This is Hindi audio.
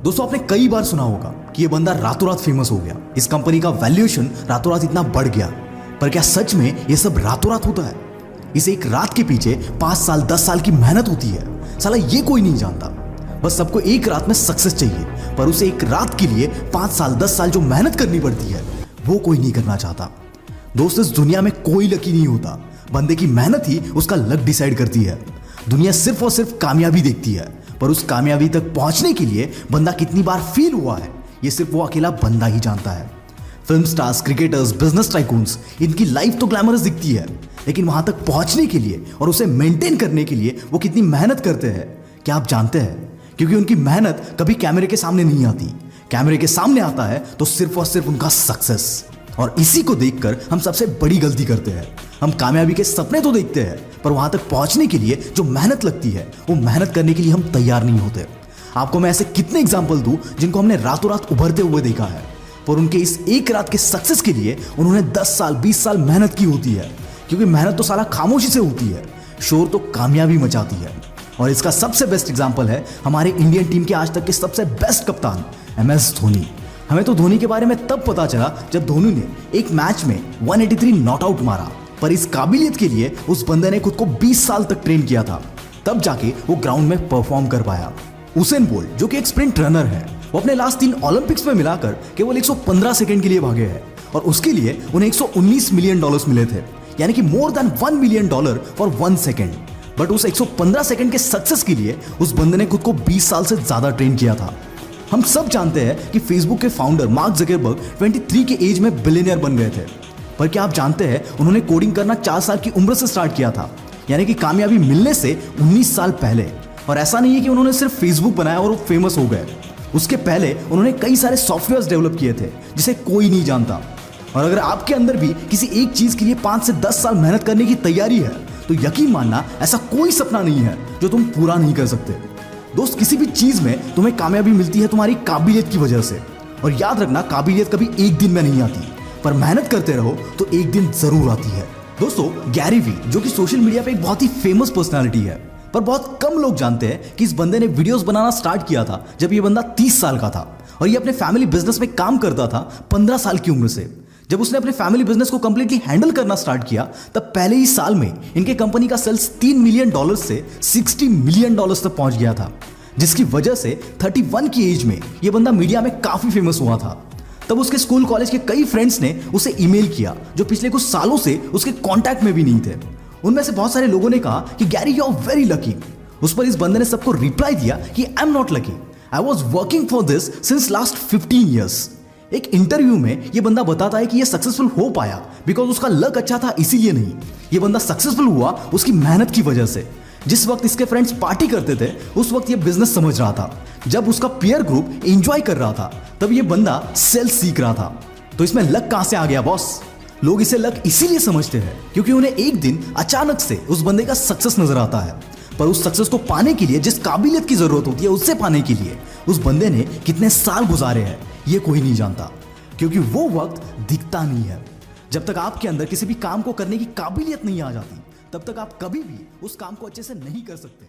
दोस्तों आपने कई बार सुना होगा कि ये बंदा रातों रात फेमस हो गया, इस कंपनी का वैल्यूएशन रातों रात इतना बढ़ गया। पर क्या सच में ये सब रातों रात होता है? इस एक रात के पीछे 5 साल 10 साल की मेहनत होती है। साला ये कोई नहीं जानता। बस सबको एक रात में सक्सेस चाहिए, पर उसे एक रात के लिए 5 साल 10 साल जो मेहनत करनी पड़ती है वो कोई नहीं करना चाहता। दोस्त इस दुनिया में कोई लकी नहीं होता, बंदे की मेहनत ही उसका लक डिसाइड करती है। दुनिया सिर्फ और सिर्फ कामयाबी देखती है, पर उस कामयाबी तक पहुंचने के लिए बंदा कितनी बार फेल हुआ है ये सिर्फ वो अकेला बंदा ही जानता है। Film stars, cricketers, business tycoons, इनकी लाइफ तो ग्लैमरस दिखती है, लेकिन वहां तक पहुंचने के लिए और उसे मेंटेन करने के लिए वो कितनी मेहनत करते हैं क्या आप जानते हैं? क्योंकि उनकी मेहनत कभी कैमरे के सामने नहीं आती। कैमरे के सामने आता है तो सिर्फ और सिर्फ उनका सक्सेस। और इसी को देखकर हम सबसे बड़ी गलती करते हैं। हम कामयाबी के सपने तो देखते हैं, पर वहां तक पहुंचने के लिए जो मेहनत लगती है वो मेहनत करने के लिए हम तैयार नहीं होते। आपको मैं ऐसे कितने एग्जाम्पल दूं जिनको हमने रातों रात उभरते हुए देखा है, पर उनके इस एक रात के सक्सेस के लिए उन्होंने 10 साल 20 साल मेहनत की होती है। क्योंकि मेहनत तो साला खामोशी से होती है, शोर तो कामयाबी मचाती है। और इसका सबसे बेस्ट एग्जाम्पल है हमारे इंडियन टीम के आज तक के सबसे बेस्ट कप्तान MS धोनी। हमें तो धोनी के बारे में तब पता चला जब धोनी ने एक मैच में 183 नॉट आउट मारा, पर इस काबिलियत के लिए उस बंदे ने खुद को 20 साल तक ट्रेन किया था, तब जाके वो ग्राउंड में परफॉर्म कर पाया। उसेन बोल्ट जो कि एक स्प्रिंट रनर है, वो अपने लास्ट 3 ओलंपिक्स में मिलाकर केवल 115 सेकंड के लिए भागे हैं, और उसके लिए उन्हें $119 मिलियन मिले थे, यानी कि more than $1 million for 1 second. But उस 115 सेकंड के सक्सेस के लिए उस बंदे ने खुद को 20 साल से ज्यादा ट्रेन किया था। हम सब जानते हैं कि फेसबुक के फाउंडर मार्क ज़करबर्ग 23 के एज में बिलियनियर बन गए थे, पर क्या आप जानते हैं उन्होंने कोडिंग करना 4 साल की उम्र से स्टार्ट किया था, यानी कि कामयाबी मिलने से 19 साल पहले। और ऐसा नहीं है कि उन्होंने सिर्फ फेसबुक बनाया और वो फेमस हो गए। उसके पहले उन्होंने कई सारे सॉफ्टवेयर डेवलप किए थे जिसे कोई नहीं जानता। और अगर आपके अंदर भी किसी एक चीज के लिए 5 से 10 साल मेहनत करने की तैयारी है तो यकीन मानना ऐसा कोई सपना नहीं है जो तुम पूरा नहीं कर सकते। दोस्त किसी भी चीज में तुम्हें कामयाबी मिलती है तुम्हारी काबिलियत की वजह से। और याद रखना काबिलियत कभी एक दिन में नहीं आती, पर मेहनत करते रहो तो एक दिन जरूर आती है। दोस्तों गैरी वी जो कि सोशल मीडिया पे एक बहुत ही फेमस पर्सनालिटी है, पर बहुत कम लोग जानते हैं कि इस बंदे ने वीडियोस बनाना स्टार्ट किया था जब ये बंदा 30 साल का था, और ये अपने फैमिली बिजनेस में काम करता था 15 साल की उम्र से। जब उसने अपने फैमिली बिजनेस को कंप्लीटली हैंडल करना स्टार्ट किया तब पहले ही साल में इनके कंपनी का सेल्स $3 मिलियन से $60 मिलियन तक पहुंच गया था, जिसकी वजह से 31 की एज में यह बंदा मीडिया में काफी फेमस हुआ था। तब उसके स्कूल कॉलेज के कई फ्रेंड्स ने उसे ईमेल किया जो पिछले कुछ सालों से उसके कांटेक्ट में भी नहीं थे। उनमें से बहुत सारे लोगों ने कहा कि Gary you are very lucky. उस पर इस बंदे ने सबको रिप्लाई दिया कि I am not lucky, I was working for this since last 15 years. एक इंटरव्यू में ये बंदा बताता है कि ये सक्सेसफुल हो पाया बिकॉज उसका लक अच्छा था, इसीलिए नहीं। ये बंदा सक्सेसफुल हुआ उसकी मेहनत की वजह से। जिस वक्त इसके फ्रेंड्स पार्टी करते थे उस वक्त ये बिजनेस समझ रहा था। जब उसका पीयर ग्रुप एंजॉय कर रहा था तब ये बंदा सेल्स सीख रहा था। तो इसमें लक कहां से आ गया बॉस? लोग इसे लक इसीलिए समझते हैं क्योंकि उन्हें एक दिन अचानक से उस बंदे का सक्सेस नजर आता है, पर उस सक्सेस को पाने के लिए जिस काबिलियत की जरूरत होती है उससे पाने के लिए उस बंदे ने कितने साल गुजारे हैं ये कोई नहीं जानता, क्योंकि वो वक्त दिखता नहीं है। जब तक आपके अंदर किसी भी काम को करने की काबिलियत नहीं आ जाती तब तक आप कभी भी उस काम को अच्छे से नहीं कर सकते।